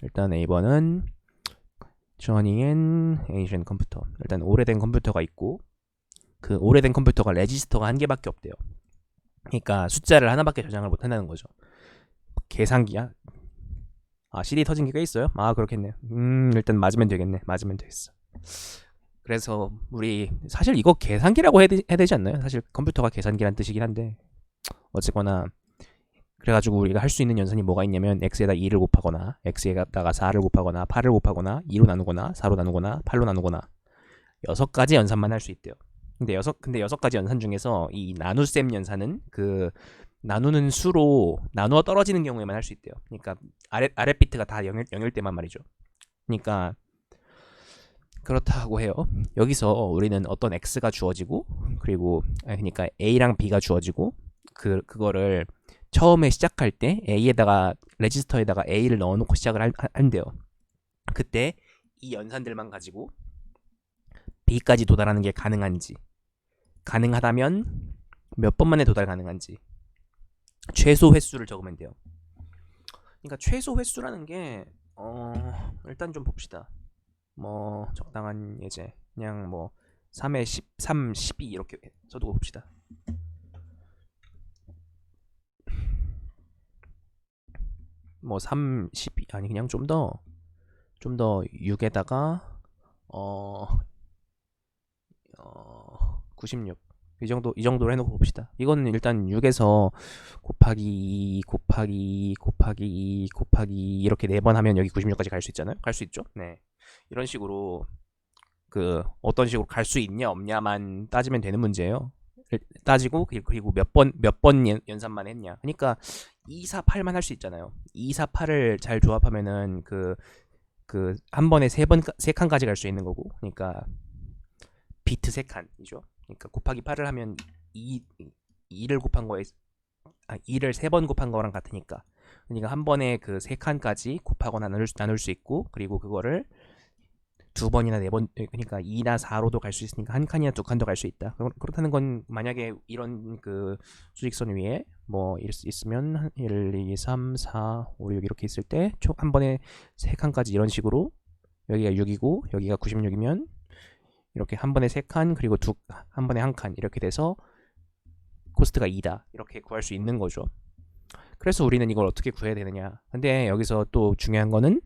일단 A번은 Journey in Ancient Computer. 일단 오래된 컴퓨터가 있고 그 오래된 컴퓨터가 레지스터가 한 개밖에 없대요. 그러니까 숫자를 하나밖에 저장을 못 한다는 거죠. 계산기야? 아, CD 터진 게 꽤 있어요? 아, 그렇겠네. 일단 맞으면 되겠네. 맞으면 되겠어. 그래서 우리 사실 이거 계산기라고 해야 되지 않나요? 사실 컴퓨터가 계산기란 뜻이긴 한데 어쨌거나 그래가지고 우리가 할 수 있는 연산이 뭐가 있냐면 x에다 2를 곱하거나 x에다가 4를 곱하거나 8을 곱하거나 2로 나누거나 4로 나누거나 8로 나누거나 6가지 연산만 할 수 있대요. 근데 6가지 연산 중에서 이 나눗셈 연산은 그 나누는 수로 나누어 떨어지는 경우에만 할 수 있대요. 그러니까 아랫 비트가 다 0일 때만 말이죠. 그러니까 그렇다고 해요. 여기서 우리는 어떤 x가 주어지고 그리고 그러니까 a랑 b가 주어지고 그거를 처음에 시작할 때 a에다가 레지스터에다가 a를 넣어놓고 시작을 한대요. 그때 이 연산들만 가지고 b까지 도달하는 게 가능한지, 가능하다면 몇 번 만에 도달 가능한지 최소 횟수를 적으면 돼요. 그러니까 최소 횟수라는 게 일단 좀 봅시다. 뭐 적당한 예제 그냥 뭐 3에 13, 12 이렇게 써두고 봅시다. 뭐 3, 12 아니 그냥 좀 더 6에다가 어, 96 이 정도로 해놓고 봅시다. 이거는 일단 6에서 곱하기 이렇게 4번 하면 여기 96까지 갈 수 있잖아요. 갈 수 있죠. 네, 이런 식으로 그 어떤 식으로 갈 수 있냐 없냐만 따지면 되는 문제예요. 따지고 그리고 몇 번 연산만 했냐. 그러니까 2, 4, 8만 할 수 있잖아요. 2, 4, 8을 잘 조합하면은 한 번에 세 칸까지 갈 수 있는 거고. 그러니까 비트 세 칸이죠. 그러니까 곱하기 8을 하면 2를 곱한 거에 2를 3번 곱한 거랑 같으니까. 그러니까 한 번에 그 세 칸까지 곱하거나 나눌 수 있고 그리고 그거를 두 번이나 네 번, 그러니까 2나 4로도 갈 수 있으니까 한 칸이나 두 칸도 갈 수 있다. 그렇다는 건 만약에 이런 그 수직선 위에 뭐 있으면 1, 2, 3, 4, 5, 6 이렇게 있을 때 총 한 번에 세 칸까지 이런 식으로 여기가 6이고 여기가 96이면 이렇게 한 번에 세 칸 그리고 한 번에 한 칸 이렇게 돼서 코스트가 2다 이렇게 구할 수 있는 거죠. 그래서 우리는 이걸 어떻게 구해야 되느냐. 근데 여기서 또 중요한 거는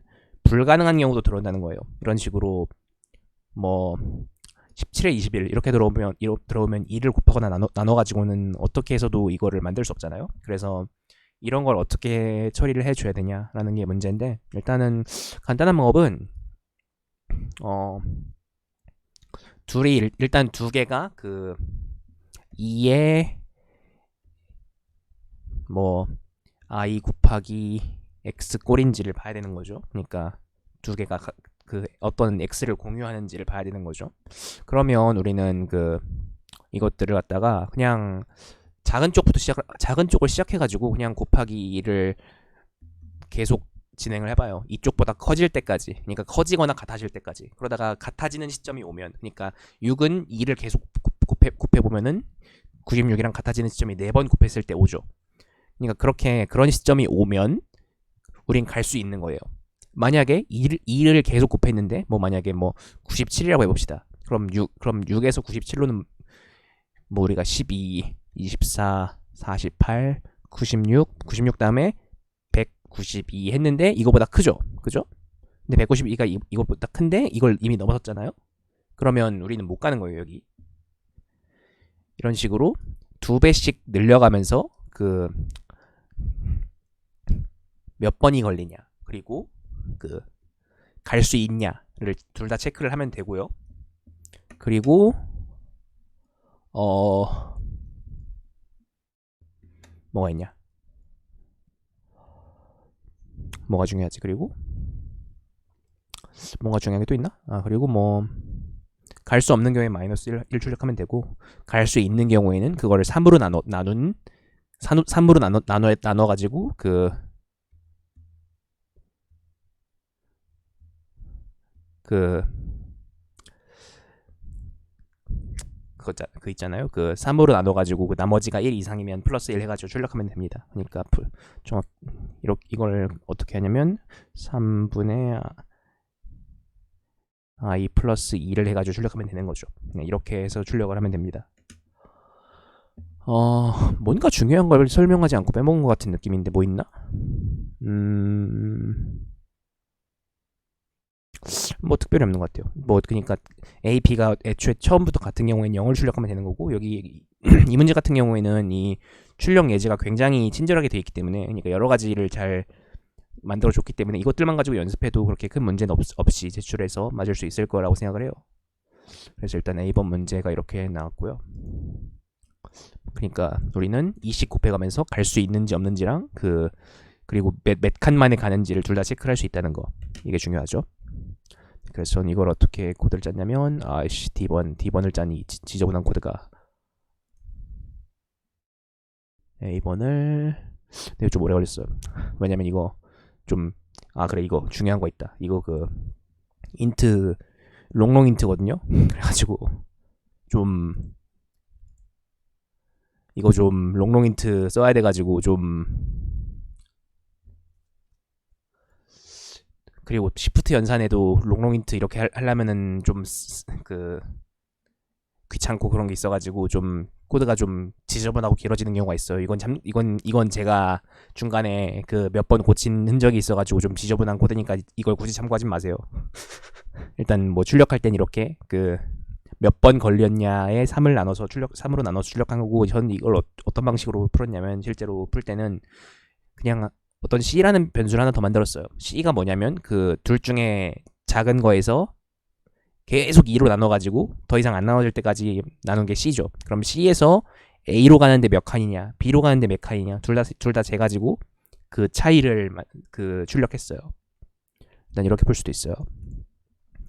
불가능한 경우도 들어온다는 거예요. 이런 식으로 뭐 17에 21 이렇게 들어오면 2를 곱하거나 나눠 가지고는 어떻게 해서도 이거를 만들 수 없잖아요. 그래서 이런 걸 어떻게 처리를 해줘야 되냐라는 게 문제인데 일단은 간단한 방법은 어 둘이 일단 두 개가 그 2에 뭐 i 곱하기 x 꼴인지를 봐야 되는 거죠. 그러니까 두 개가 그 어떤 x를 공유하는지를 봐야 되는 거죠. 그러면 우리는 그 이것들을 갖다가 그냥 작은 쪽을 시작해가지고 그냥 곱하기 2를 계속 진행을 해봐요. 이쪽보다 커질 때까지. 그러니까 커지거나 같아질 때까지. 그러다가 같아지는 시점이 오면, 그러니까 6은 2를 계속 곱해보면은 96이랑 같아지는 시점이 4번 곱했을 때 오죠. 그러니까 그런 시점이 오면 우린 갈 수 있는 거예요. 만약에 2를 계속 곱했는데 뭐 만약에 뭐 97이라고 해봅시다. 그럼 6에서 97로는 뭐 우리가 12, 24, 48, 96 다음에 192 했는데 이거보다 크죠? 그죠? 근데 192가 이거보다 큰데 이걸 이미 넘어섰잖아요? 그러면 우리는 못 가는 거예요, 여기. 이런 식으로 두 배씩 늘려가면서 그 몇 번이 걸리냐, 그리고 그 갈 수 있냐를 둘 다 체크를 하면 되고요. 그리고 뭐가 있냐? 뭐가 중요하지? 그리고 뭔가 중요한 게 또 있나? 아, 그리고 뭐 갈 수 없는 경우에 마이너스 1 출력하면 되고 갈 수 있는 경우에는 그거를 3으로 나눈 3으로 나눠 가지고 그 그 있잖아요. 그 3으로 나눠가지고 그 나머지가 1 이상이면 플러스 1 해가지고 출력하면 됩니다. 그러니까 정확 이걸 어떻게 하냐면 3분의 i 플러스 2를 해가지고 출력하면 되는 거죠. 네, 이렇게 해서 출력을 하면 됩니다. 뭔가 중요한 걸 설명하지 않고 빼먹은 것 같은 느낌인데 뭐 있나? 뭐 특별히 없는 것 같아요. 뭐 그러니까 A, B가 애초에 처음부터 같은 경우에는 0을 출력하면 되는 거고 여기 이 문제 같은 경우에는 이 출력 예제가 굉장히 친절하게 되어 있기 때문에 그러니까 여러 가지를 잘 만들어 줬기 때문에 이것들만 가지고 연습해도 그렇게 큰 문제는 없이 제출해서 맞을 수 있을 거라고 생각을 해요. 그래서 일단 A번 문제가 이렇게 나왔고요. 그러니까 우리는 2씩 곱해가면서 갈 수 있는지 없는지랑 그리고 몇 칸만에 가는지를 둘 다 체크할 수 있다는 거 이게 중요하죠. 그래서 전 이걸 어떻게 코드를 짰냐면 D번을 짠이 지저분한 코드가 A번을 근데 좀 오래 걸렸어요. 왜냐면 이거 좀 그래 이거 중요한 거 있다. 이거 그 인트 롱롱 인트거든요. 그래가지고 좀 이거 좀 롱롱 인트 써야 돼가지고 좀 그리고 시프트 연산에도 롱롱 인트 이렇게 하려면은 좀 귀찮고 그런 게 있어가지고 좀 코드가 좀 지저분하고 길어지는 경우가 있어요. 이건 제가 중간에 그 몇 번 고친 흔적이 있어가지고 좀 지저분한 코드니까 이걸 굳이 참고하지 마세요. 일단 뭐 출력할 땐 이렇게 몇 번 걸렸냐에 3으로 나눠서 출력한 거고 전 이걸 어떤 방식으로 풀었냐면 실제로 풀 때는 그냥 어떤 C라는 변수를 하나 더 만들었어요. C가 뭐냐면 그 둘 중에 작은 거에서 계속 2로 나눠가지고 더 이상 안 나눠질 때까지 나눈 게 C죠. 그럼 C에서 A로 가는데 몇 칸이냐, B로 가는데 몇 칸이냐 둘 다 재가지고 그 차이를 출력했어요. 일단 이렇게 풀 수도 있어요.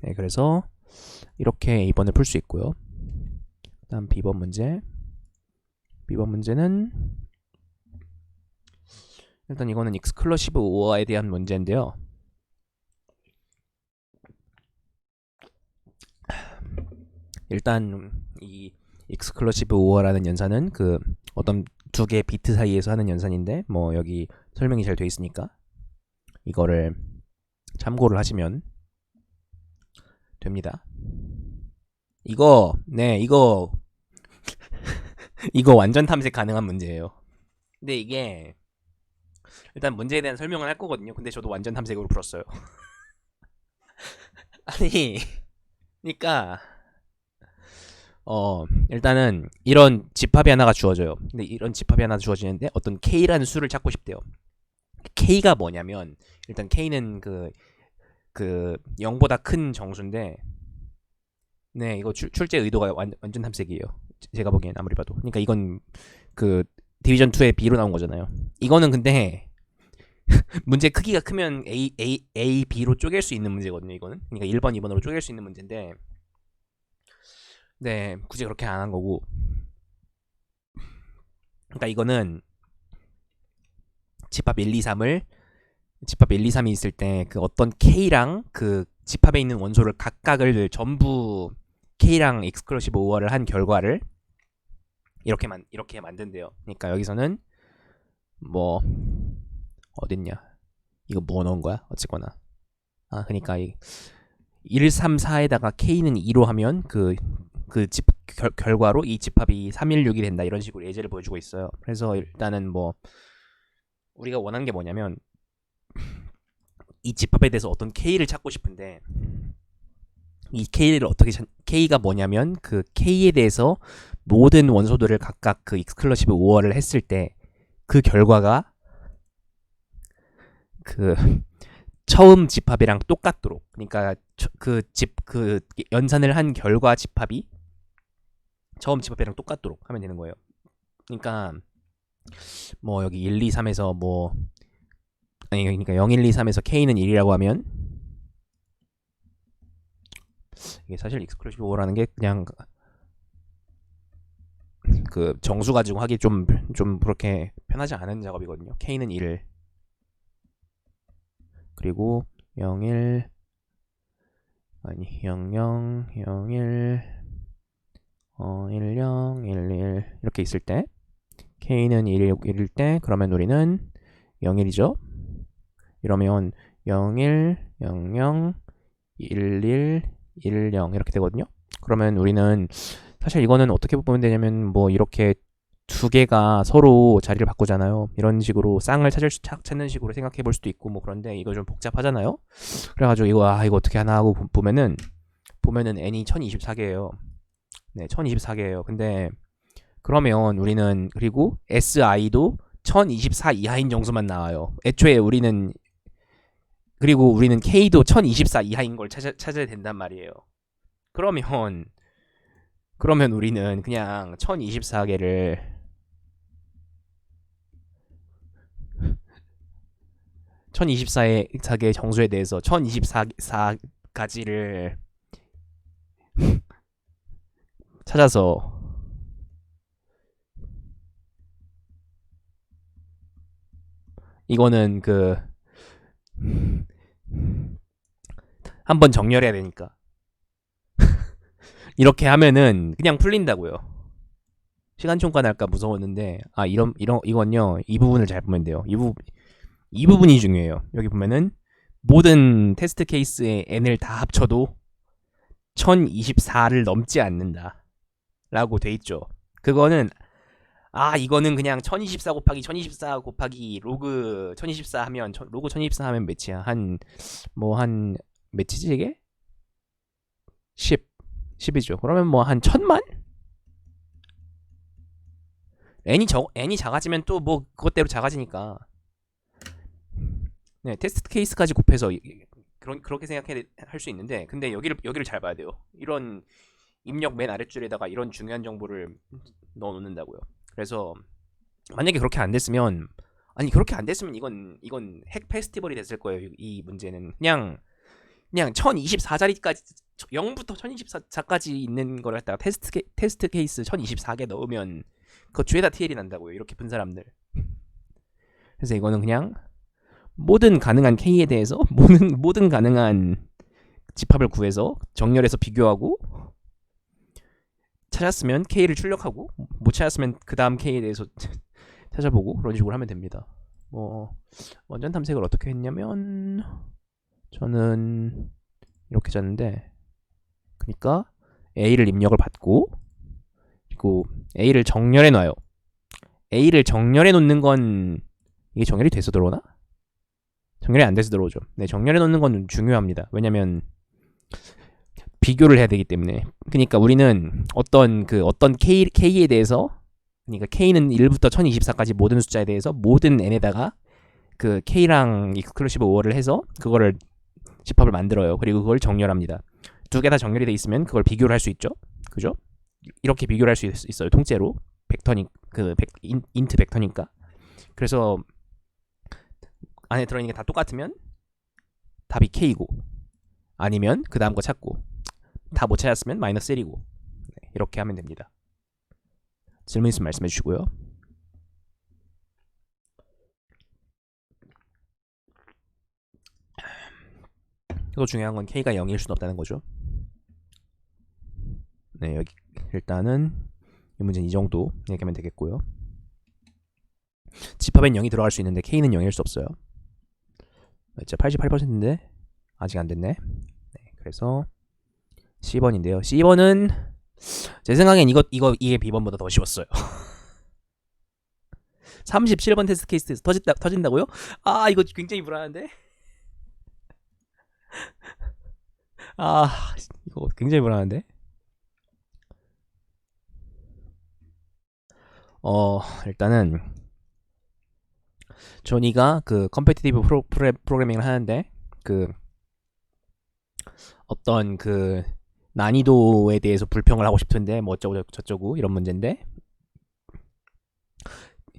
네, 그래서 이렇게 A번을 풀 수 있고요. 다음 B번 문제. B번 문제는 일단 이거는 익스클러시브 오어에 대한 문제인데요. 일단 이 익스클러시브 오어라는 연산은 그 어떤 두 개 비트 사이에서 하는 연산인데 뭐 여기 설명이 잘 돼 있으니까 이거를 참고를 하시면 됩니다. 이거 이거 완전 탐색 가능한 문제예요. 근데 이게 일단 문제에 대한 설명을 할 거거든요. 근데 저도 완전 탐색으로 풀었어요. 아니, 그러니까 일단은 이런 집합이 하나가 주어져요. 근데 이런 집합이 하나 주어지는데 어떤 K라는 수를 찾고 싶대요. K가 뭐냐면 일단 K는 그 0보다 큰 정수인데 네, 이거 출제 의도가 완전 탐색이에요. 제가 보기엔 아무리 봐도. 그러니까 이건 그 디비전 2의 B로 나온 거잖아요. 이거는 근데 문제 크기가 크면 A, B로 쪼갤 수 있는 문제거든요, 이거는. 그러니까 1번, 2번으로 쪼갤 수 있는 문제인데 네, 굳이 그렇게 안 한 거고. 그러니까 이거는 집합 1, 2, 3을 집합 1, 2, 3이 있을 때 그 어떤 K랑 그 집합에 있는 원소를 각각을 전부 K랑 익스클루시브 오어를 한 결과를 이렇게 만든대요. 그러니까 여기서는 뭐 어딨냐? 이거 뭐 넣은 거야? 어쨌거나. 그러니까 1, 3, 4에다가 K는 2로 하면 결과로 이 집합이 3, 1, 6이 된다. 이런 식으로 예제를 보여주고 있어요. 그래서 일단은 뭐 우리가 원하는 게 뭐냐면 이 집합에 대해서 어떤 K를 찾고 싶은데 이 K가 뭐냐면 그 K에 대해서 모든 원소들을 각각 그 익스클러시브 오어를 했을 때 그 결과가 그 처음 집합이랑 똑같도록 그러니까 그 연산을 한 결과 집합이 처음 집합이랑 똑같도록 하면 되는 거예요. 그러니까 뭐 여기 1, 2, 3에서 뭐 아니 그러니까 0, 1, 2, 3에서 K는 1이라고 하면 이게 사실 익스클루시브 오어라는 게 그냥 그 정수 가지고 하기 좀 그렇게 편하지 않은 작업이거든요. K는 1 그리고 0, 1 아니 0, 0, 0, 1 10, 11 이렇게 있을 때 k는 1일 때 그러면 우리는 0일이죠. 이러면 01, 00, 11, 10 이렇게 되거든요. 그러면 우리는 사실 이거는 어떻게 보면 되냐면 뭐 이렇게 두 개가 서로 자리를 바꾸잖아요. 이런 식으로 쌍을 찾는 식으로 생각해 볼 수도 있고 뭐 그런데 이거 좀 복잡하잖아요. 그래가지고 이거 어떻게 하나 하고 보면은 n이 1024개예요. 네, 1024개예요. 근데 그러면 우리는 그리고 SI도 1024 이하인 정수만 나와요. 애초에 우리는 그리고 우리는 K도 1024 이하인 걸 찾아야 된단 말이에요. 그러면 우리는 그냥 1024개를 1024개 정수에 대해서 1024가지를 찾아서 이거는 한번 정렬해야 되니까 이렇게 하면은 그냥 풀린다고요. 시간 총괄할까 무서웠는데 이건요 이 부분을 잘 보면 돼요. 이 부분이 중요해요. 여기 보면은 모든 테스트 케이스의 n을 다 합쳐도 1024를 넘지 않는다 라고 돼 있죠. 이거는 그냥 1024 곱하기 로그 1024 하면 로그 1024 하면 몇이야? 한 몇이지 이게? 10이죠. 그러면 뭐 한 1000만? n이 작아지면 또 뭐 그것대로 작아지니까. 네, 테스트 케이스까지 곱해서 그렇게 생각할 수 있는데 근데 여기를 잘 봐야 돼요. 이런 입력 맨 아랫줄에다가 이런 중요한 정보를 넣어 놓는다고요. 그래서 만약에 그렇게 안 됐으면 이건 핵 페스티벌이 됐을 거예요. 이 문제는 그냥 1024자리까지 0부터 1024까지 있는 걸 갖다가 테스트 케이스 1024개 넣으면 그거 죄다 TL이 난다고요. 이렇게 푼 사람들. 그래서 이거는 그냥 모든 가능한 K에 대해서 모든 가능한 집합을 구해서 정렬해서 비교하고 찾았으면 K를 출력하고 못 찾았으면 그 다음 K에 대해서 찾아보고 그런 식으로 하면 됩니다. 뭐 원전 탐색을 어떻게 했냐면 저는 이렇게 짰는데 그러니까 A를 입력을 받고 그리고 A를 정렬해 놔요. A를 정렬해 놓는 건 이게 정렬이 돼서 들어오나? 정렬이 안 돼서 들어오죠. 네, 정렬해 놓는 건 중요합니다. 왜냐면 비교를 해야 되기 때문에. 그러니까 우리는 어떤 K에 대해서 그러니까 K는 1부터 1024까지 모든 숫자에 대해서 모든 n에다가 그 K랑 익스클루시브 오어를 해서 그거를 집합을 만들어요. 그리고 그걸 정렬합니다. 두 개 다 정렬이 돼 있으면 그걸 비교를 할 수 있죠. 그죠? 이렇게 비교를 할 수 있어요. 통째로. 인트 벡터니까. 그래서 안에 들어있는 게 다 똑같으면 답이 K고 아니면 그 다음 거 찾고 다 못 찾았으면 마이너스 1이고 네, 이렇게 하면 됩니다. 질문 있으면 말씀해 주시고요. 또 중요한 건 K가 0일 수는 없다는 거죠. 네, 여기 일단은 이 문제는 이 정도 얘기하면 되겠고요. 집합엔 0이 들어갈 수 있는데 K는 0일 수 없어요. 진짜 88%인데 아직 안 됐네. 네, 그래서 C번인데요. C번은 제 생각엔 이게 B번보다 더 쉬웠어요. 37번 테스트 케이스에서 터진다고요? 이거 굉장히 불안한데? 이거 굉장히 불안한데? 일단은 조니가 그 컴페티티브 프로그래밍을 하는데 어떤 난이도에 대해서 불평을 하고 싶은데 뭐 어쩌고 저쩌고 이런 문제인데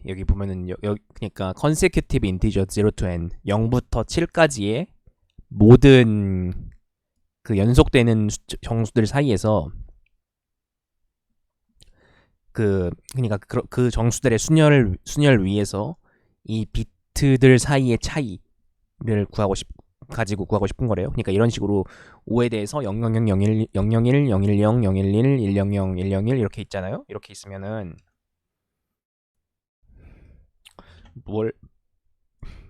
여기 보면은 그러니까 consecutive integer 0 to n 0부터 7까지의 모든 연속되는 정수들 사이에서 그러니까 그 정수들의 순열 위에서 이 비트들 사이의 차이를 구하고 가지고 구하고 싶은 거래요. 그러니까 이런 식으로 5에 대해서 000, 001, 001, 010, 011, 100, 101 이렇게 있잖아요. 이렇게 있으면은 뭘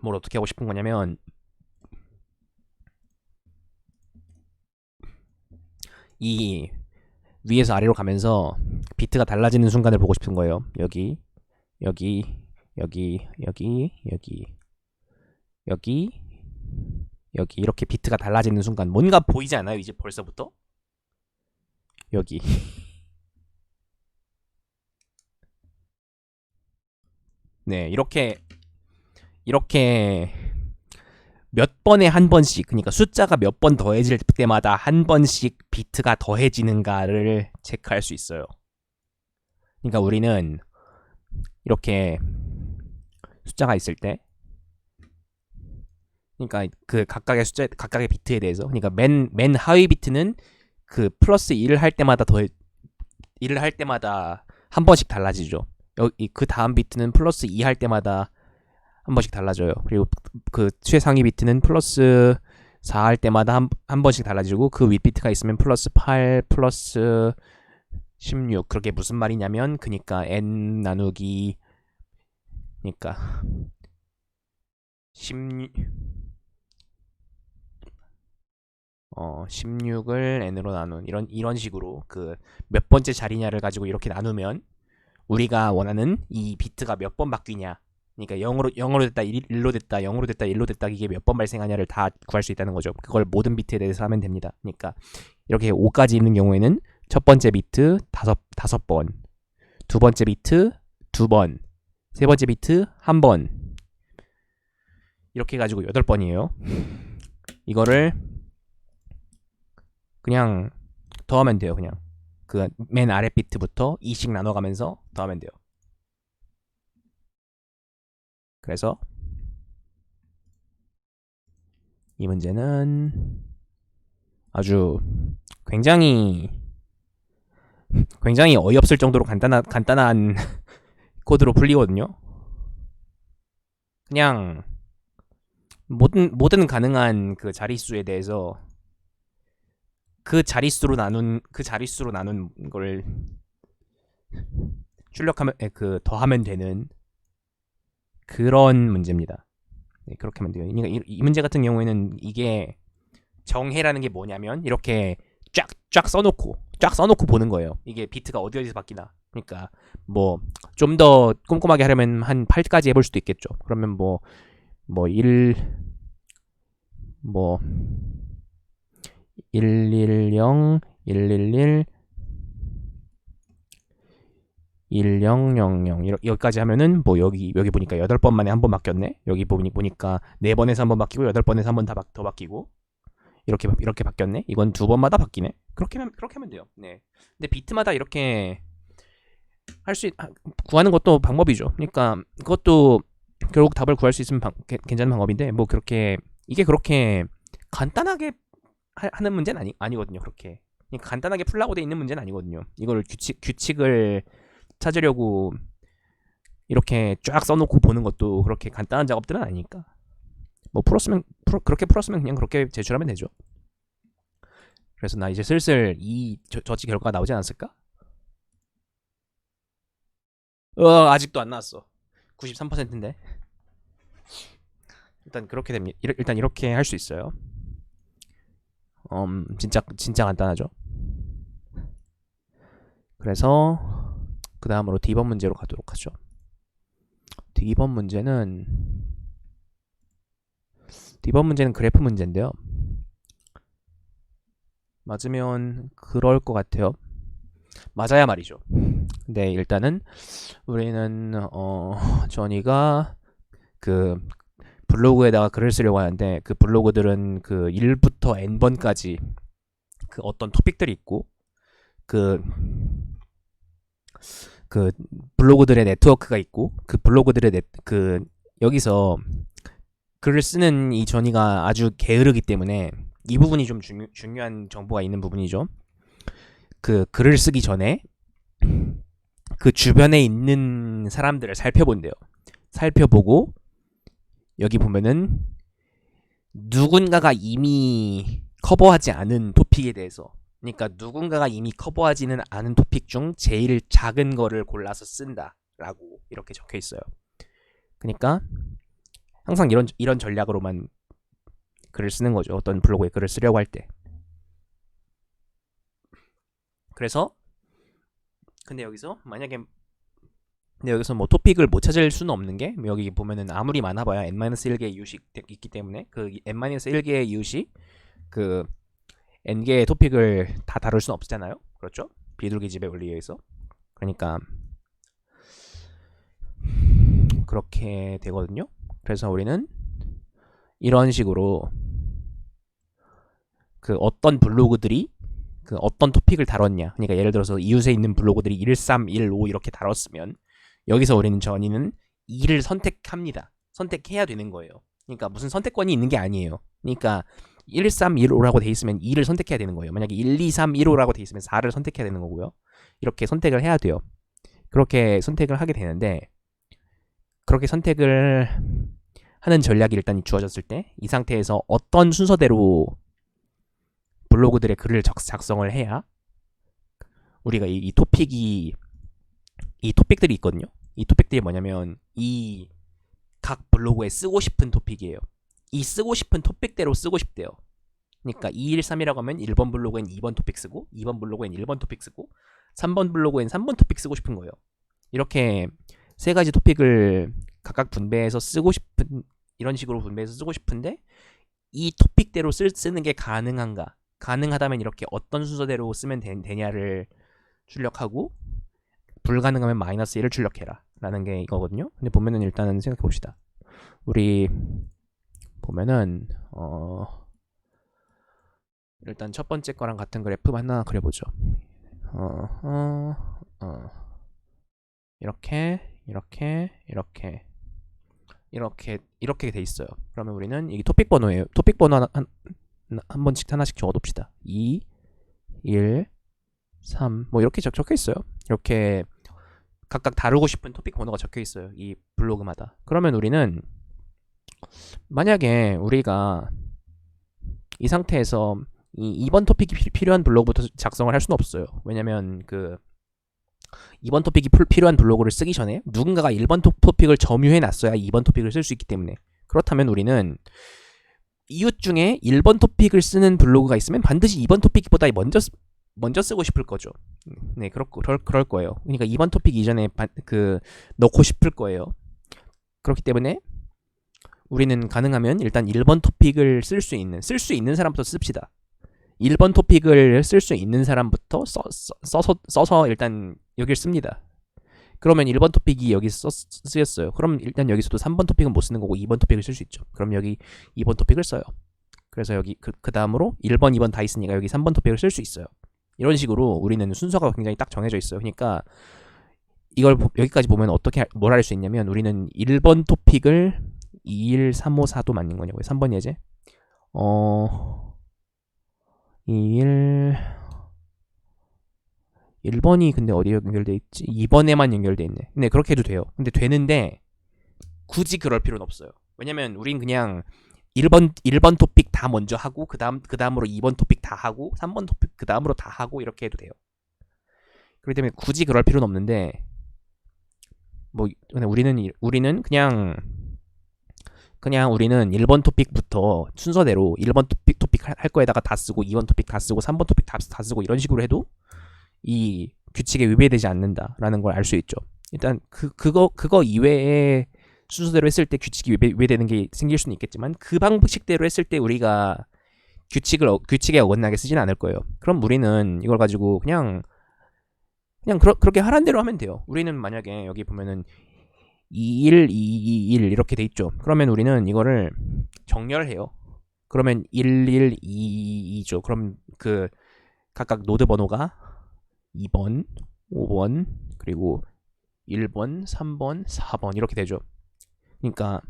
어떻게 하고 싶은 거냐면 이 위에서 아래로 가면서 비트가 달라지는 순간을 보고 싶은 거예요. 여기, 여기, 여기, 여기, 여기, 여기, 여기 이렇게 비트가 달라지는 순간 뭔가 보이지 않아요? 이제 벌써부터? 여기 네 이렇게 몇 번에 한 번씩 그러니까 숫자가 몇 번 더해질 때마다 한 번씩 비트가 더해지는가를 체크할 수 있어요. 그러니까 우리는 이렇게 숫자가 있을 때 그러니까 그 각각의 비트에 대해서 그러니까 맨 하위 비트는 그 플러스 1을 할 때마다 한 번씩 달라지죠. 여기 그 다음 비트는 플러스 2 할 때마다 한 번씩 달라져요. 그리고 그 최상위 비트는 플러스 4 할 때마다 한 번씩 달라지고 그 윗 비트가 있으면 플러스 8, 플러스 16 그렇게 무슨 말이냐면 그러니까 n 나누기 그러니까 16을 n으로 나눈 이런 식으로 그 몇 번째 자리냐를 가지고 이렇게 나누면 우리가 원하는 이 비트가 몇 번 바뀌냐 그러니까 0으로 됐다 1로 됐다 0으로 됐다 1로 됐다 이게 몇 번 발생하냐를 다 구할 수 있다는 거죠. 그걸 모든 비트에 대해서 하면 됩니다. 그러니까 이렇게 5까지 있는 경우에는 첫 번째 비트 5번, 두 번째 비트 2번, 세 번째 비트 1번 이렇게 해가지고 8번이에요. 이거를 그냥 더하면 돼요. 그냥 그 맨 아래 비트부터 2씩 나눠가면서 더하면 돼요. 그래서 이 문제는 아주 굉장히 어이없을 정도로 간단한 코드로 풀리거든요. 그냥 모든 가능한 그 자릿수에 대해서 그 자릿수로 나눈 걸 출력하면 더하면 되는 그런 문제입니다. 네, 그렇게 하면 돼요. 그러니까 이 문제 같은 경우에는 이게 정해라는 게 뭐냐면 이렇게 쫙 써놓고 보는 거예요. 이게 비트가 어디서 바뀌나. 그러니까 뭐 좀 더 꼼꼼하게 하려면 한 8까지 해볼 수도 있겠죠. 그러면 뭐 1, 110, 111, 1000 여기까지 하면은 뭐 여기 보니까 8번 만에 한 번 바뀌었네. 여기 보니까 4번에서 한 번 바뀌고 8번에서 한 번 더 바뀌고 이렇게 바뀌었네. 이건 2번마다 바뀌네. 그렇게 하면 돼요. 네. 근데 비트마다 이렇게 구하는 것도 방법이죠. 그러니까 그것도 결국 답을 구할 수 있으면 괜찮은 방법인데 뭐 이게 그렇게 간단하게 하는 문제는 아니거든요. 그렇게 그러니까 간단하게 풀라고 돼 있는 문제는 아니거든요. 이걸 규칙을 찾으려고 이렇게 쫙 써놓고 보는 것도 그렇게 간단한 작업들은 아니니까 뭐 그렇게 풀었으면 그냥 그렇게 제출하면 되죠. 그래서 나 이제 슬슬 이 저치 결과가 나오지 않았을까? 아직도 안 나왔어. 93%인데. 일단 그렇게 됩니다. 일단 이렇게 할 수 있어요. 진짜 간단하죠. 그래서 그 다음으로 D번 문제로 가도록 하죠. D번 문제는 그래프 문제인데요. 맞으면 그럴 것 같아요. 맞아야 말이죠. 근데 일단은 우리는 전이가 그 블로그에다가 글을 쓰려고 하는데 그 블로그들은 그 1부터 n번까지 그 어떤 토픽들이 있고 그 블로그들의 네트워크가 있고 그 블로그들의 여기서 글을 쓰는 이 전이가 아주 게으르기 때문에 이 부분이 좀 중요한 정보가 있는 부분이죠. 그 글을 쓰기 전에 그 주변에 있는 사람들을 살펴본대요. 살펴보고 여기 보면은 누군가가 이미 커버하지 않은 토픽에 대해서, 그러니까 누군가가 이미 커버하지는 않은 토픽 중 제일 작은 거를 골라서 쓴다라고 이렇게 적혀 있어요. 그러니까 항상 이런 전략으로만 글을 쓰는 거죠. 어떤 블로그에 글을 쓰려고 할 때. 그래서 근데 여기서 뭐 토픽을 못 찾을 수는 없는 게, 여기 보면은 아무리 많아봐야 n-1개의 이웃이 있기 때문에 그 n-1개의 이웃이 그 n개의 토픽을 다 다룰 수는 없잖아요. 그렇죠? 비둘기집의 원리에 의해서. 그러니까 그렇게 되거든요. 그래서 우리는 이런 식으로 그 어떤 블로그들이 그 어떤 토픽을 다뤘냐, 그러니까 예를 들어서 이웃에 있는 블로그들이 13, 15 이렇게 다뤘으면 여기서 우리는 전이는 2를 선택합니다. 선택해야 되는 거예요. 그러니까 무슨 선택권이 있는 게 아니에요. 그러니까 1, 3, 1, 5라고 돼 있으면 2를 선택해야 되는 거예요. 만약에 1, 2, 3, 1, 5라고 돼 있으면 4를 선택해야 되는 거고요. 이렇게 선택을 해야 돼요. 그렇게 선택을 하게 되는데, 그렇게 선택을 하는 전략이 일단 주어졌을 때 이 상태에서 어떤 순서대로 블로그들의 글을 작성을 해야 우리가 이 토픽들이 있거든요. 이 토픽들이 뭐냐면 이 각 블로그에 쓰고 싶은 토픽이에요. 이 쓰고 싶은 토픽대로 쓰고 싶대요. 그러니까 213이라고 하면 1번 블로그엔 2번 토픽 쓰고, 2번 블로그엔 1번 토픽 쓰고, 3번 블로그엔 3번 토픽 쓰고 싶은 거예요. 이렇게 세 가지 토픽을 각각 분배해서 쓰고 싶은, 이런 식으로 분배해서 쓰고 싶은데 이 토픽대로 쓰는 게 가능한가? 가능하다면 이렇게 어떤 순서대로 쓰면 되냐를 출력하고, 불가능하면 -1을 출력해라 라는 게 이거거든요. 근데 보면은 일단은 생각해 봅시다. 우리 보면은 일단 첫 번째 거랑 같은 그래프 하나 그려보죠. 이렇게 돼 있어요. 그러면 우리는 이게 토픽 번호예요. 토픽 번호 한 번씩 하나씩 적어둡시다. 2, 1, 3 뭐 이렇게 적혀 있어요. 이렇게 각각 다루고 싶은 토픽 번호가 적혀 있어요. 이 블로그마다. 그러면 우리는 만약에 우리가 이 상태에서 이 2번 토픽이 필요한 블로그부터 작성을 할 수는 없어요. 왜냐면 그 2번 토픽이 필요한 블로그를 쓰기 전에 누군가가 1번 토픽을 점유해 놨어야 2번 토픽을 쓸 수 있기 때문에, 그렇다면 우리는 이웃 중에 1번 토픽을 쓰는 블로그가 있으면 반드시 2번 토픽보다 먼저 쓰고 싶을 거죠. 네, 그럴 거예요. 그러니까 2번 토픽 이전에 넣고 싶을 거예요. 그렇기 때문에 우리는 가능하면 일단 1번 토픽을 쓸 수 있는 사람부터 씁시다. 1번 토픽을 쓸 수 있는 사람부터 써서 일단 여기를 씁니다. 그러면 1번 토픽이 여기 쓰였어요. 그럼 일단 여기서도 3번 토픽은 못 쓰는 거고 2번 토픽을 쓸 수 있죠. 그럼 여기 2번 토픽을 써요. 그래서 여기 그 다음으로 1번, 2번 다 있으니까 여기 3번 토픽을 쓸 수 있어요. 이런 식으로 우리는 순서가 굉장히 딱 정해져 있어요. 그러니까 이걸 여기까지 보면 뭘 할 수 있냐면, 우리는 1번 토픽을 21, 3, 5, 4도 맞는 거냐고요. 3번 예제. 1번이 근데 어디에 연결돼 있지? 2번에만 연결돼 있네. 근데 그렇게 해도 돼요. 근데 되는데 굳이 그럴 필요는 없어요. 왜냐면 우린 그냥 1번 토픽 다 먼저 하고 그 다음으로 2번 토픽 다 하고 3번 토픽 그 다음으로 다 하고 이렇게 해도 돼요. 그렇기 때문에 굳이 그럴 필요는 없는데, 뭐 우리는 그냥 우리는 1번 토픽부터 순서대로 1번 토픽 할 거에다가 다 쓰고 2번 토픽 다 쓰고 3번 토픽 다 쓰고 이런 식으로 해도 이 규칙에 위배되지 않는다라는 걸 알 수 있죠. 일단 그거 이외에 순서대로 했을 때 규칙이 위배되는 게 생길 수는 있겠지만, 그 방식대로 했을 때 우리가 규칙에 어긋나게 쓰지는 않을 거예요. 그럼 우리는 이걸 가지고 그냥 그렇게 하라는 대로 하면 돼요. 우리는 만약에 여기 보면은 21, 221 이렇게 돼 있죠. 그러면 우리는 이거를 정렬해요. 그러면 11, 222죠. 그럼 그 각각 노드 번호가 2번, 5번, 그리고 1번, 3번, 4번 이렇게 되죠. 그러니까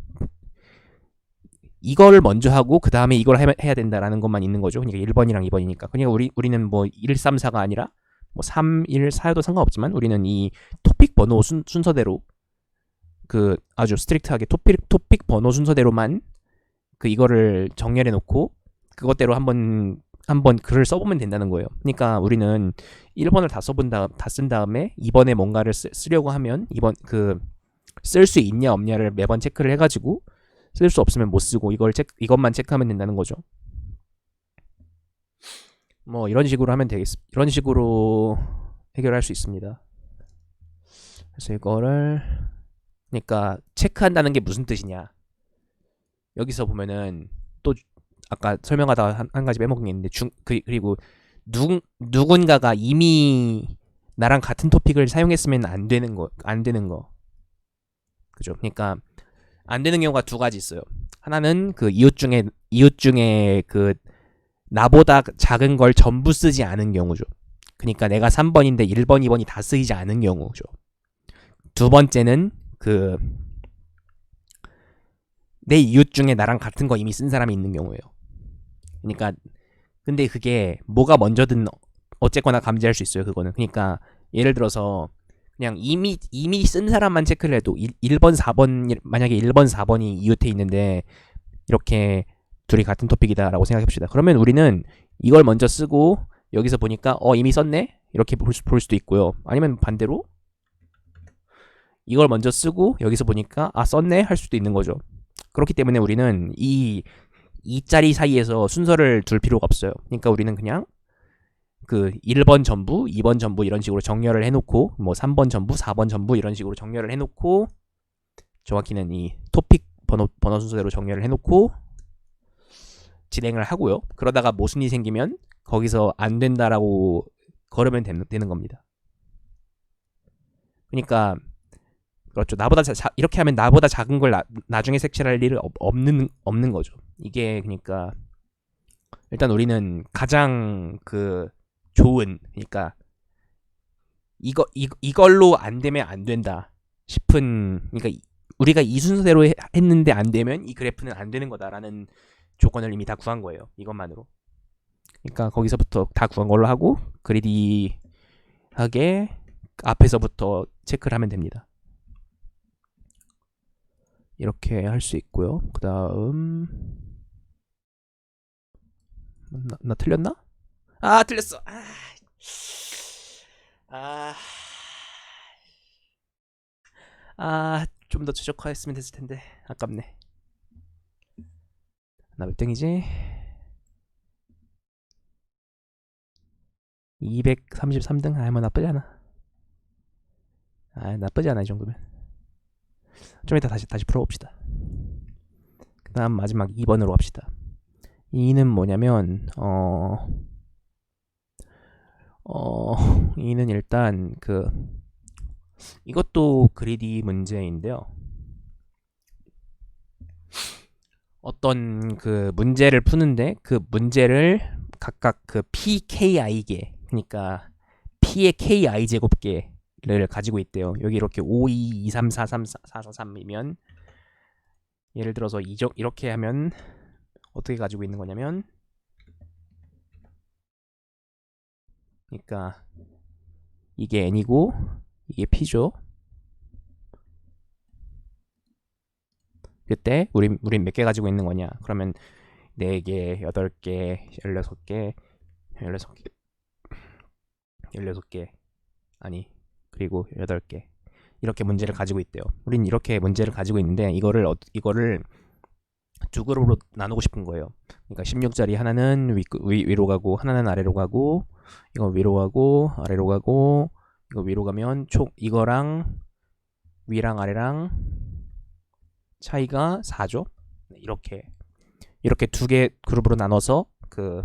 이거를 먼저 하고 그 다음에 이걸 해야 된다라는 것만 있는 거죠. 그러니까 1번이랑 2번이니까. 그러니까 우리는 뭐 1, 3, 4가 아니라 뭐 3, 1, 4여도 상관없지만 우리는 이 토픽 번호 순서대로 아주 스트릭트하게 토픽 번호 순서대로만 이거를 정렬해 놓고 그것대로 한번 글을 써보면 된다는 거예요. 그러니까 우리는 1번을 다 쓴 다음에 2번에 뭔가를 쓰려고 하면 쓸 수 있냐 없냐를 매번 체크를 해가지고 쓸 수 없으면 못 쓰고 이것만 체크하면 된다는 거죠. 뭐 이런 식으로 하면 되겠습니다. 이런 식으로 해결할 수 있습니다. 그래서 이거를 그러니까 체크한다는 게 무슨 뜻이냐? 여기서 보면은 또 아까 설명하다 한 가지 빼먹은 게 있는데 그리고 누군가가 이미 나랑 같은 토픽을 사용했으면 안 되는 거. 그죠? 그러니까 안 되는 경우가 두 가지 있어요. 하나는 그 이웃 중에 그 나보다 작은 걸 전부 쓰지 않은 경우죠. 그러니까 내가 3번인데 1번, 2번이 다 쓰이지 않은 경우죠. 두 번째는 내 이웃 중에 나랑 같은 거 이미 쓴 사람이 있는 경우예요. 그러니까 근데 그게 뭐가 먼저든 어쨌거나 감지할 수 있어요. 그거는. 그러니까 예를 들어서 그냥 이미 쓴 사람만 체크를 해도 1번, 4번 만약에 1번, 4번이 이웃에 있는데 이렇게 둘이 같은 토픽이다라고 생각해봅시다. 그러면 우리는 이걸 먼저 쓰고 여기서 보니까 이미 썼네? 이렇게 볼 수도 있고요. 아니면 반대로 이걸 먼저 쓰고 여기서 보니까 썼네? 할 수도 있는 거죠. 그렇기 때문에 우리는 이 자리 사이에서 순서를 둘 필요가 없어요. 그러니까 우리는 그냥 1번 전부, 2번 전부 이런 식으로 정렬을 해놓고 뭐 3번 전부, 4번 전부 이런 식으로 정렬을 해놓고 정확히는 이 토픽 번호 순서대로 정렬을 해놓고 진행을 하고요. 그러다가 모순이 생기면 거기서 안 된다라고 걸으면 되는 겁니다. 그러니까 그렇죠. 이렇게 하면 나보다 작은 걸 나중에 색칠할 일은 없는 거죠. 이게 그러니까 일단 우리는 가장 좋은 그러니까 이걸로 안 되면 안 된다 싶은 그러니까 우리가 이 순서대로 했는데 안 되면 이 그래프는 안 되는 거다라는 조건을 이미 다 구한 거예요. 이것만으로. 그러니까 거기서부터 다 구한 걸로 하고 그리디하게 앞에서부터 체크를 하면 됩니다. 이렇게 할 수 있고요. 그 다음 나 틀렸나? 틀렸어. 좀 더 최적화했으면 됐을 텐데 아깝네. 나 몇 등이지? 233등? 뭐 나쁘지 않아. 나쁘지 않아 이 정도면. 좀 이따 다시 풀어봅시다. 그 다음 마지막 2번으로 갑시다. 2는 뭐냐면 2는 일단 이것도 그리디 문제인데요. 어떤 문제를 푸는데 문제를 각각 PKI개 그러니까 P의 KI 제곱계를 가지고 있대요. 여기 이렇게 5, 2, 2, 3, 4, 3, 4, 4, 3이면 예를 들어서 이렇게 하면 어떻게 가지고 있는 거냐면 그러니까 이게 N이고 이게 P죠. 그때 우린 몇 개 가지고 있는 거냐? 그러면 4개, 8개, 16개, 16개 아니 그리고 8개 이렇게 문제를 가지고 있대요. 우린 이렇게 문제를 가지고 있는데 이거를 두 그룹으로 나누고 싶은 거예요. 그러니까 16짜리 하나는 위로 가고 하나는 아래로 가고 이거 위로 가고 아래로 가고 이거 위로 가면 총 이거랑 위랑 아래랑 차이가 4죠. 이렇게 두 개 그룹으로 나눠서 그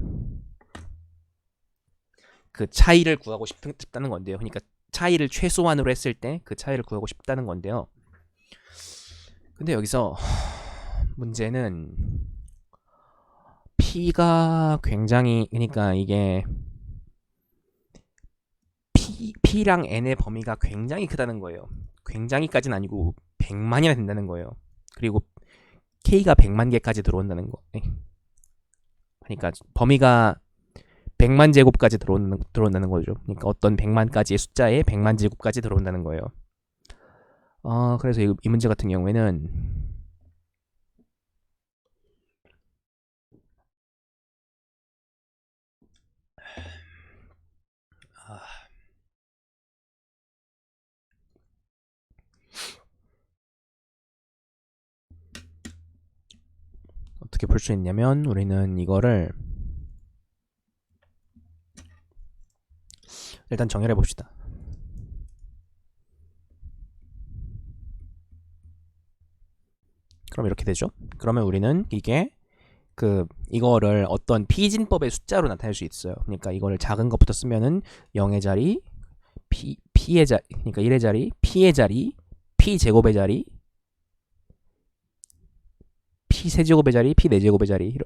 차이를 구하고 싶다는 건데요. 그러니까 차이를 최소한으로 했을 때 그 차이를 구하고 싶다는 건데요. 근데 여기서 문제는 P가 굉장히 그러니까 이게 P랑 N의 범위가 굉장히 크다는 거예요. 굉장히까지는 아니고 100만이나 된다는 거예요. 그리고 K가 100만 개까지 들어온다는 거. 그러니까 범위가 100만 제곱까지 들어온다는 거죠. 그러니까 어떤 100만 가지의 숫자에 100만 제곱까지 들어온다는 거예요. 그래서 이 문제 같은 경우에는 아, 어떻게 볼 수 있냐면 우리는 이거를 일단 정렬해 봅시다. 그럼 이렇게 되죠. 그러면 우리는 이거를 어떤 피진법의 숫자로 나타낼 수 있어요. 그러니까 이거를 작은 것부터 쓰면은 0의 자리, P의 자리, 그러니까 1의 자리, P의 자리, P 제곱의 자리, P 세제곱의 자리, P 네제곱의 자리.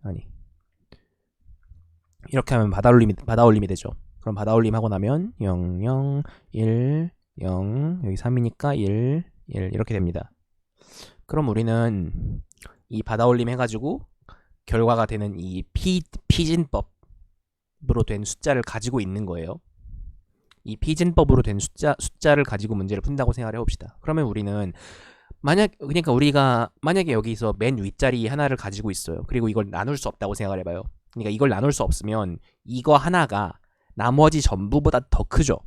아니. 이렇게 하면 받아올림이 되죠. 그럼 받아올림 하고 나면 0, 0, 1, 0, 여기 3이니까 1, 1 이렇게 됩니다. 그럼 우리는 이 받아올림 해가지고 결과가 되는 이 피진법으로 된 숫자를 가지고 있는 거예요. 이 피진법으로 된 숫자를 가지고 문제를 푼다고 생각을 해봅시다. 그러면 우리는 그러니까 우리가 만약에 여기서 맨 윗자리 하나를 가지고 있어요. 그리고 이걸 나눌 수 없다고 생각을 해봐요. 그러니까 이걸 나눌 수 없으면 이거 하나가 나머지 전부보다 더 크죠.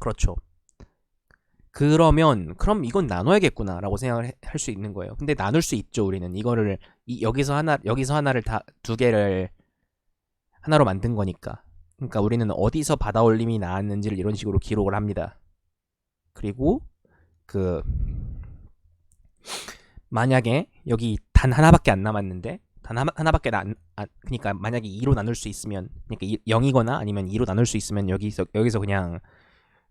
그렇죠. 그럼 이건 나눠야겠구나라고 생각을 할 수 있는 거예요. 근데 나눌 수 있죠. 우리는 이거를 여기서 하나를 다 두 개를 하나로 만든 거니까. 그러니까 우리는 어디서 받아올림이 나왔는지를 이런 식으로 기록을 합니다. 그리고 그 만약에 여기 단 하나밖에 안 남았는데 하나밖에 그러니까 만약에 2로 나눌 수 있으면 그러니까 0이거나 아니면 2로 나눌 수 있으면 여기서 그냥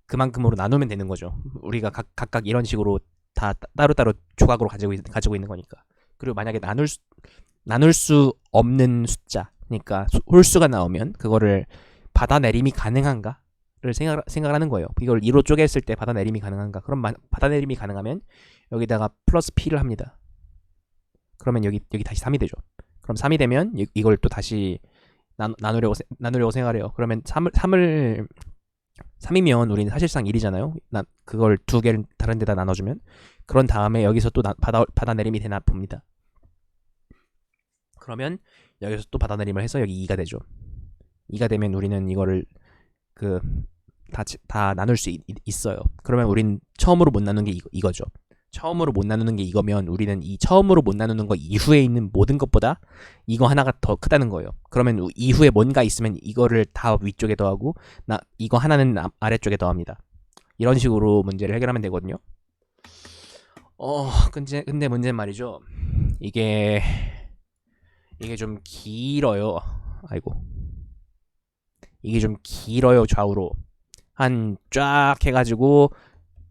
그만큼으로 나누면 되는 거죠. 우리가 각각 이런 식으로 다 따로따로 조각으로 가지고 있는 거니까. 그리고 만약에 나눌 수 없는 숫자, 그러니까 홀수가 나오면 그거를 받아내림이 가능한가를 생각하는 거예요. 이걸 2로 쪼갰을 때 받아내림이 가능한가? 그럼 받아내림이 가능하면 여기다가 플러스 P를 합니다. 그러면 여기 다시 3이 되죠. 그럼 3이 되면 이걸 또 다시 나누려고 생각해요. 그러면 3이면 우리는 사실상 1이잖아요. 그걸 두 개를 다른 데다 나눠주면 그런 다음에 여기서 또 받아내림이 되나 봅니다. 그러면 여기서 또 받아내림을 해서 여기 2가 되죠. 2가 되면 우리는 이거를 다 나눌 수 있어요. 그러면 우린 처음으로 못 나누는 게 이거죠. 처음으로 못 나누는 게 이거면 우리는 이 처음으로 못 나누는 거 이후에 있는 모든 것보다 이거 하나가 더 크다는 거예요. 그러면 이후에 뭔가 있으면 이거를 다 위쪽에 더하고 이거 하나는 아래쪽에 더합니다. 이런 식으로 문제를 해결하면 되거든요. 근데 문제는 말이죠. 이게 좀 길어요. 아이고. 이게 좀 길어요, 좌우로. 한 쫙 해가지고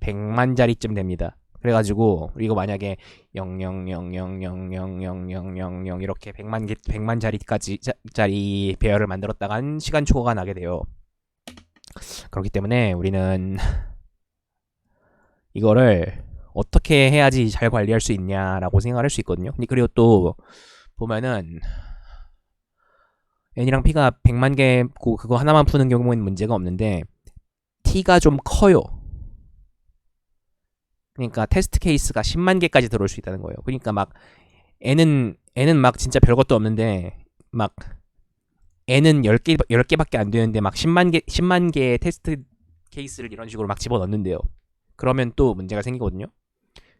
100만 자리쯤 됩니다. 그래가지고 이거 만약에 00000000000 이렇게 100만 자리 배열을 만들었다간 시간 초과가 나게 돼요. 그렇기 때문에 우리는 이거를 어떻게 해야지 잘 관리할 수 있냐라고 생각할 수 있거든요. 그리고 또 보면은 n이랑 p가 100만 개고 그거 하나만 푸는 경우에는 문제가 없는데 t가 좀 커요. 그러니까 테스트 케이스가 10만 개까지 들어올 수 있다는 거예요. 그러니까 막 n은 막 진짜 별것도 없는데 막 n은 10개밖에 안 되는데 막 10만 개의 테스트 케이스를 이런 식으로 막 집어넣는데요. 그러면 또 문제가 생기거든요.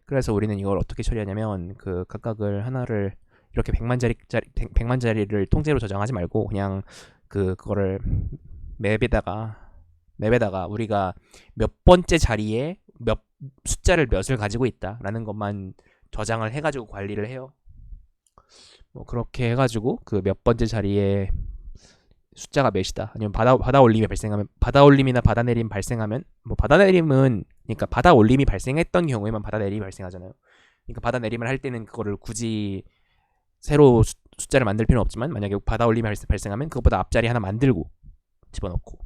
그래서 우리는 이걸 어떻게 처리하냐면 그 각각을 하나를 이렇게 100만 자리를 통째로 저장하지 말고 그냥 그거를 맵에다가 우리가 몇 번째 자리에 숫자를 몇을 가지고 있다라는 것만 저장을 해가지고 관리를 해요. 뭐 그렇게 해가지고 그 몇 번째 자리에 숫자가 몇이다. 아니면 받아올림이 발생하면 받아올림이나 받아내림 발생하면 뭐 받아내림은 그러니까 받아올림이 발생했던 경우에만 받아내림이 발생하잖아요. 그러니까 받아내림을 할 때는 그거를 굳이 새로 숫자를 만들 필요는 없지만 만약에 받아올림이 발생하면 그것보다 앞자리 하나 만들고 집어넣고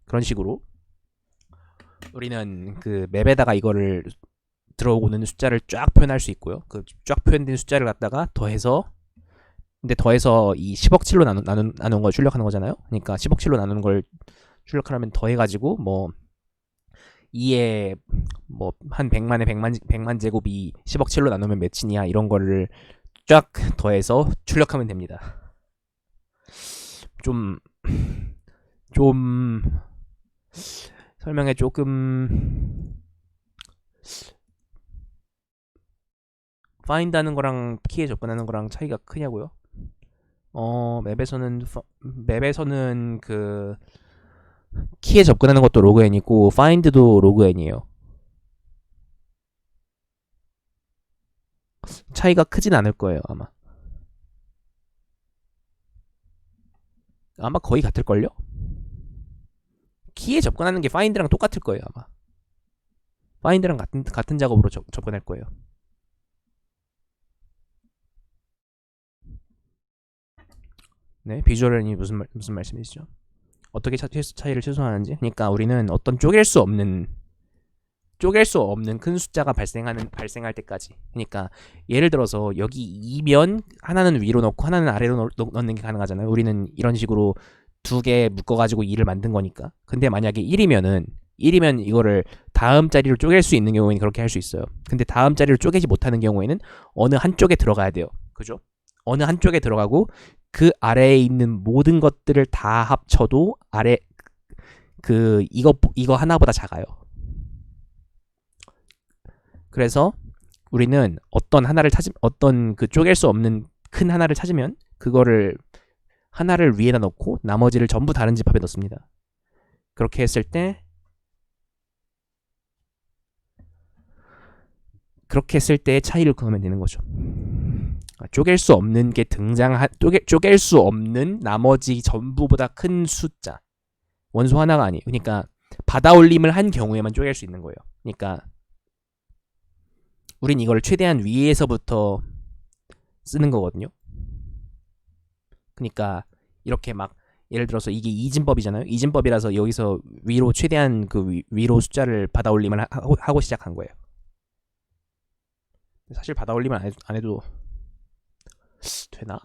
그런 식으로 우리는 그 맵에다가 이거를 들어오는 숫자를 쫙 표현할 수 있고요. 그 쫙 표현된 숫자를 갖다가 더해서 이 10억 7로 나눈 걸 출력하는 거잖아요. 그러니까 10억 7로 나누는 걸 출력하려면 더해가지고 뭐 2에 뭐 한 100만 제곱이 10억 7로 나누면 몇이냐 이런 거를 쫙 더해서 출력하면 됩니다. 좀 좀 설명에 조금 find 하는 거랑 키에 접근하는 거랑 차이가 크냐고요? 맵에서는 그 키에 접근하는 것도 로그 n이고 find도 로그 n이에요. 차이가 크진 않을 거예요, 아마. 아마 거의 같을걸요? 키에 접근하는 게 find랑 똑같을 거예요, 아마. find랑 같은 작업으로 접근할 거예요. 네, 비주얼이 무슨 말씀이시죠? 어떻게 차이를 최소화하는지? 그러니까 우리는 어떤 쪼갤 수 없는 큰 숫자가 발생할 때까지. 그러니까 예를 들어서 여기 2면 하나는 위로 넣고 하나는 아래로 넣는 게 가능하잖아요. 우리는 이런 식으로 두 개 묶어가지고 2를 만든 거니까. 근데 만약에 1이면 이거를 다음 자리로 쪼갤 수 있는 경우에는 그렇게 할 수 있어요. 근데 다음 자리로 쪼개지 못하는 경우에는 어느 한쪽에 들어가야 돼요. 그죠? 어느 한쪽에 들어가고 그 아래에 있는 모든 것들을 다 합쳐도 아래 이거 하나보다 작아요. 그래서 우리는 어떤 그 쪼갤 수 없는 큰 하나를 찾으면 그거를 하나를 위에다 넣고 나머지를 전부 다른 집합에 넣습니다. 그렇게 했을 때 의 차이를 구하면 되는 거죠. 쪼갤 수 없는 게 쪼갤 수 없는 나머지 전부보다 큰 숫자. 원소 하나가 아니에요. 그러니까 받아올림을 한 경우에만 쪼갤 수 있는 거예요. 그러니까 우린 이걸 최대한 위에서부터 쓰는 거거든요. 그러니까 이렇게 막 예를 들어서 이게 이진법이잖아요. 이진법이라서 여기서 위로 최대한 위로 숫자를 받아올림을 하고 시작한 거예요. 사실 받아올림을 안 해도 되나?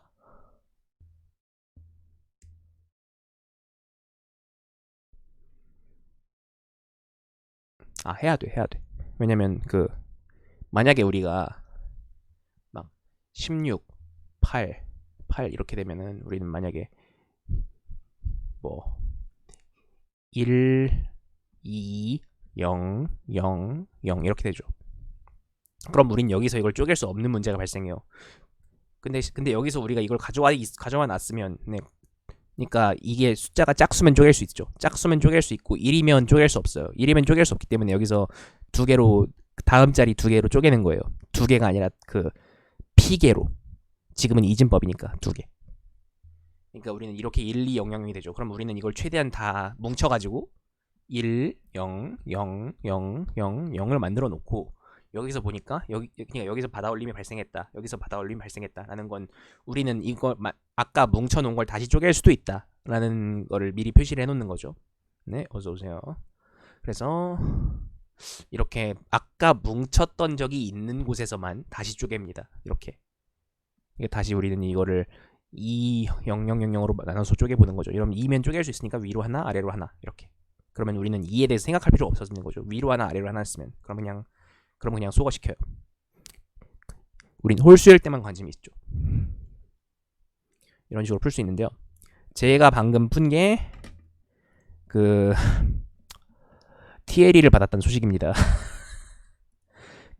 해야 돼. 왜냐면 만약에 우리가 막 16, 8 이렇게 되면은 우리는 만약에 뭐 1, 2, 0, 0, 0 이렇게 되죠. 그럼 우린 여기서 이걸 쪼갤 수 없는 문제가 발생해요. 근데 여기서 우리가 이걸 가져와 놨으면 네. 그러니까 이게 숫자가 짝수면 쪼갤 수 있죠. 짝수면 쪼갤 수 있고 1이면 쪼갤 수 없어요. 1이면 쪼갤 수 없기 때문에 여기서 두 개로 다음 자리 두 개로 쪼개는 거예요. 두 개가 아니라 피개로. 지금은 이진법이니까 두 개. 그러니까 우리는 이렇게 1, 2, 0, 0이 되죠. 그럼 우리는 이걸 최대한 다 뭉쳐가지고 1, 0, 0, 0, 0, 0을 만들어 놓고 여기서 보니까 그냥 여기서 받아올림이 발생했다. 여기서 받아올림이 발생했다라는 건 우리는 아까 뭉쳐 놓은 걸 다시 쪼갤 수도 있다라는 거를 미리 표시를 해 놓는 거죠. 네, 어서 오세요. 그래서 이렇게 아까 뭉쳤던 적이 있는 곳에서만 다시 쪼갭니다. 이렇게. 다시 우리는 이거를 2, 0, 0, 0, 0으로 나눠서 쪼개보는 거죠. 이러면 2면 쪼갤 수 있으니까 위로 하나, 아래로 하나 이렇게. 그러면 우리는 2에 대해서 생각할 필요 없어지는 거죠. 위로 하나, 아래로 하나 했으면. 그럼 그냥 소거시켜요. 우린 홀수일 때만 관심이 있죠. 이런 식으로 풀 수 있는데요. 제가 방금 푼 게 TLE를 받았다는 소식입니다.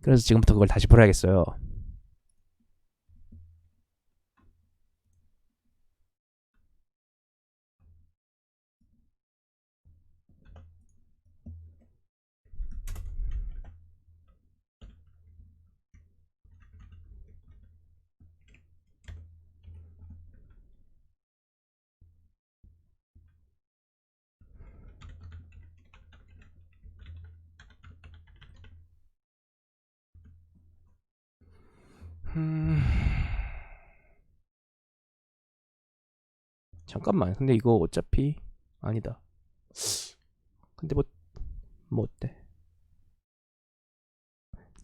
그래서 지금부터 그걸 다시 풀어야겠어요. 잠깐만. 근데 이거 어차피 아니다. 근데 뭐 어때?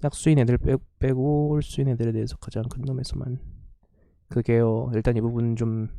짝수인 애들 빼고 홀수인 애들에 대해서 가장 큰 놈에서만 그게요. 일단 이 부분 좀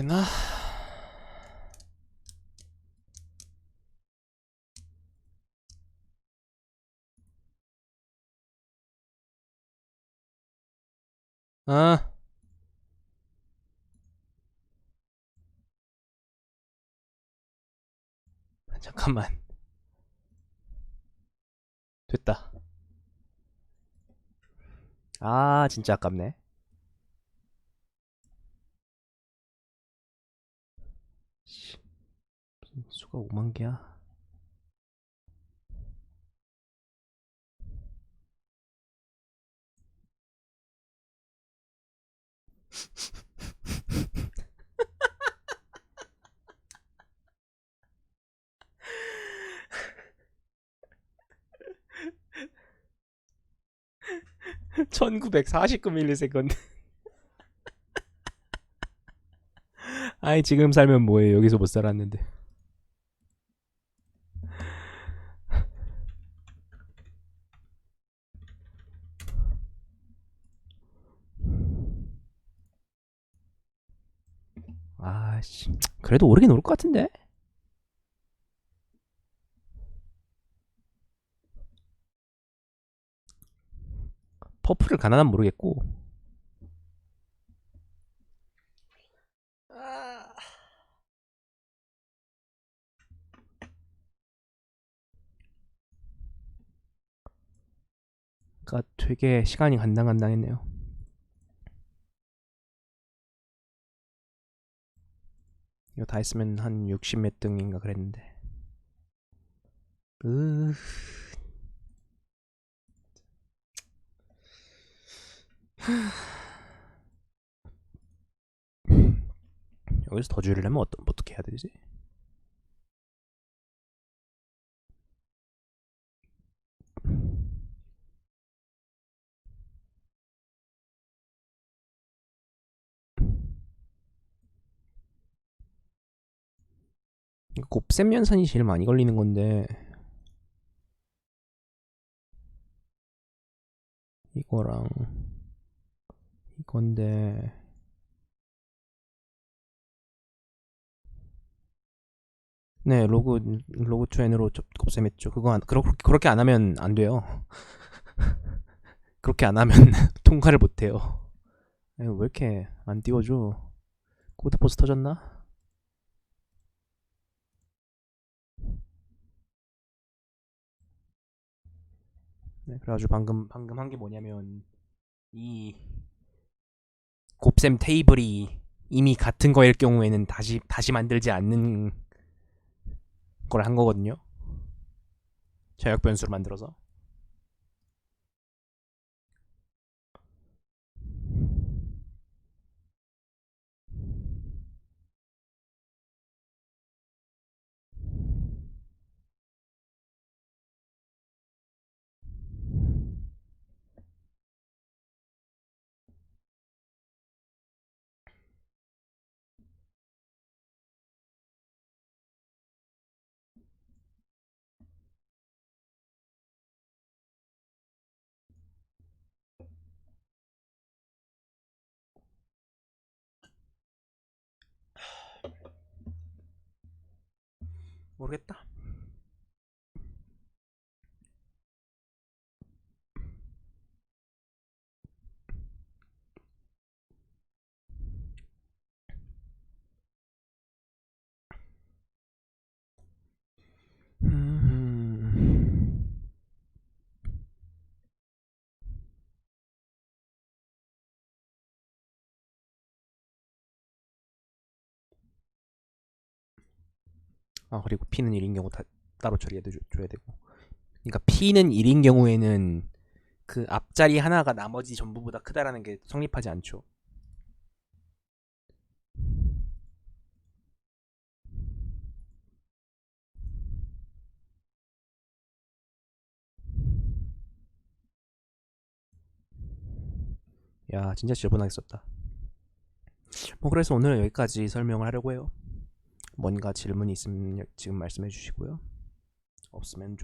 됐나? 아, 잠깐만. 됐다. 아, 진짜 아깝네. 씨, 수가 5만 개야. 천 1949ms. 아이, 지금 살면 뭐해. 여기서 못 살았는데. 아씨. 그래도 오르긴 오를 것 같은데? 퍼플을 가난한 모르겠고. 그니까 되게 시간이 간당간당했네요. 이거 다 했으면 한 60 몇 등인가 그랬는데. 으, 여기서 더 줄이려면 어떻게 해야 되지? 곱셈 연산이 제일 많이 걸리는 건데 이거랑 이건데 네 로그 투엔으로 곱셈했죠. 그렇게 안 하면 안 돼요. 그렇게 안 하면 통과를 못 해요. 왜 이렇게 안 띄워줘? 코드포스 터졌나? 네, 그래가지고 방금 한 게 뭐냐면 이 곱셈 테이블이 이미 같은 거일 경우에는 다시 만들지 않는 걸 한 거거든요. 자역 변수로 만들어서. 모르겠다. 아, 그리고 P는 1인 경우 따로 처리해줘야 되고. 그러니까 P는 1인 경우에는 그 앞자리 하나가 나머지 전부보다 크다라는 게 성립하지 않죠. 야, 진짜 지저분하게 썼다. 뭐 그래서 오늘은 여기까지 설명을 하려고 해요. 뭔가 질문이 있으면 지금 말씀해 주시고요. 없으면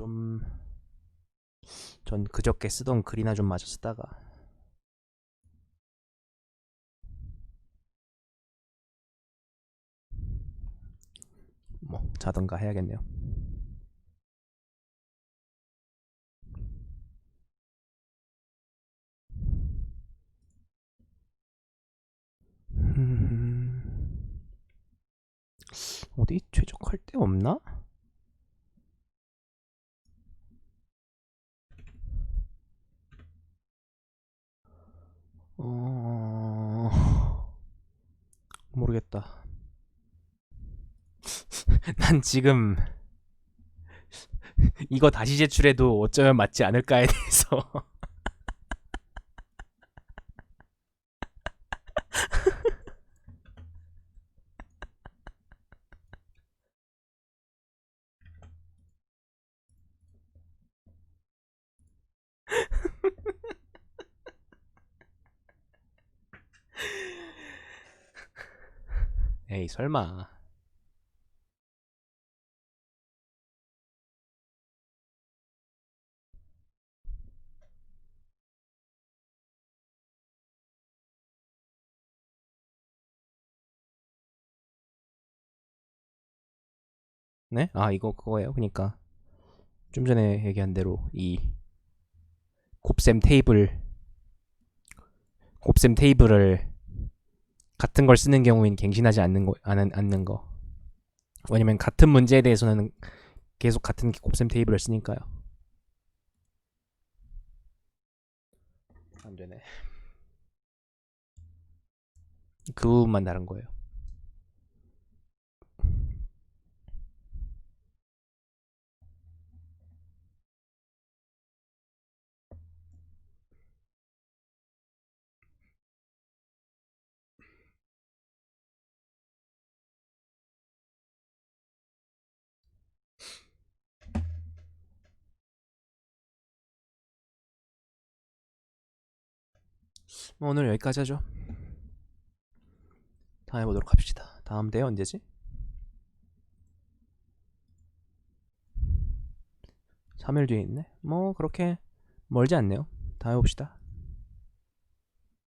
전 그저께 쓰던 글이나 좀 마저 쓰다가 뭐 자던가 해야겠네요. 어디 최적할 데 없나? 모르겠다. 난 지금 이거 다시 제출해도 어쩌면 맞지 않을까에 대해서 에이 설마. 네? 아 이거 그거예요. 그니까 좀 전에 얘기한 대로 이 곱셈 테이블 곱셈 테이블을 같은 걸 쓰는 경우엔 갱신하지 않는 거. 왜냐면 같은 문제에 대해서는 계속 같은 곱셈 테이블을 쓰니까요. 안 되네. 그 부분만 다른 거예요. 오늘 여기까지 하죠. 다음 해보도록 합시다. 다음 대회 언제지? 3일 뒤에 있네. 뭐 그렇게 멀지 않네요. 다음 해봅시다.